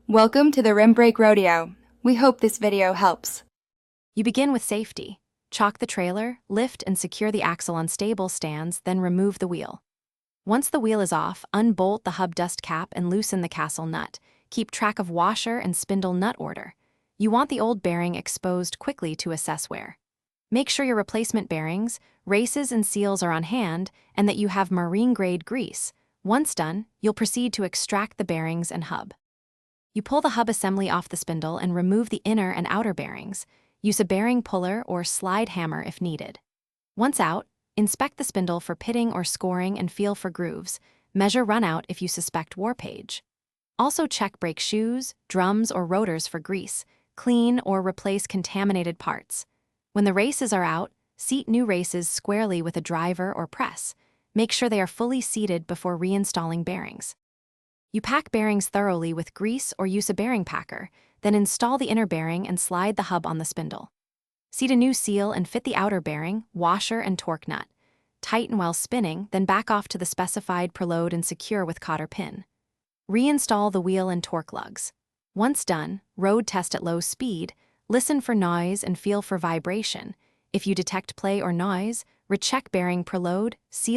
Welcome to the Rim Brake Rodeo. We hope this video helps. You begin with safety. Chock the trailer, lift and secure the axle on stable stands, then remove the wheel. Once the wheel is off, unbolt the hub dust cap and loosen the castle nut. Keep track of washer and spindle nut order. You want the old bearing exposed quickly to assess wear. Make sure your replacement bearings, races and seals are on hand and that you have marine-grade grease. Once done, you'll proceed to extract the bearings and hub. You pull the hub assembly off the spindle and remove the inner and outer bearings. Use a bearing puller or slide hammer if needed. Once out, inspect the spindle for pitting or scoring and feel for grooves. Measure runout if you suspect warpage. Also check brake shoes, drums, or rotors for grease. Clean or replace contaminated parts. When the races are out, seat new races squarely with a driver or press. Make sure they are fully seated before reinstalling bearings. You pack bearings thoroughly with grease or use a bearing packer, then install the inner bearing and slide the hub on the spindle. Seat a new seal and fit the outer bearing, washer, and torque nut. Tighten while spinning, then back off to the specified preload and secure with cotter pin. Reinstall the wheel and torque lugs. Once done, road test at low speed, listen for noise and feel for vibration. If you detect play or noise, recheck bearing preload, seal.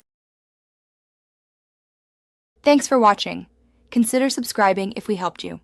Thanks for watching. Consider subscribing if we helped you.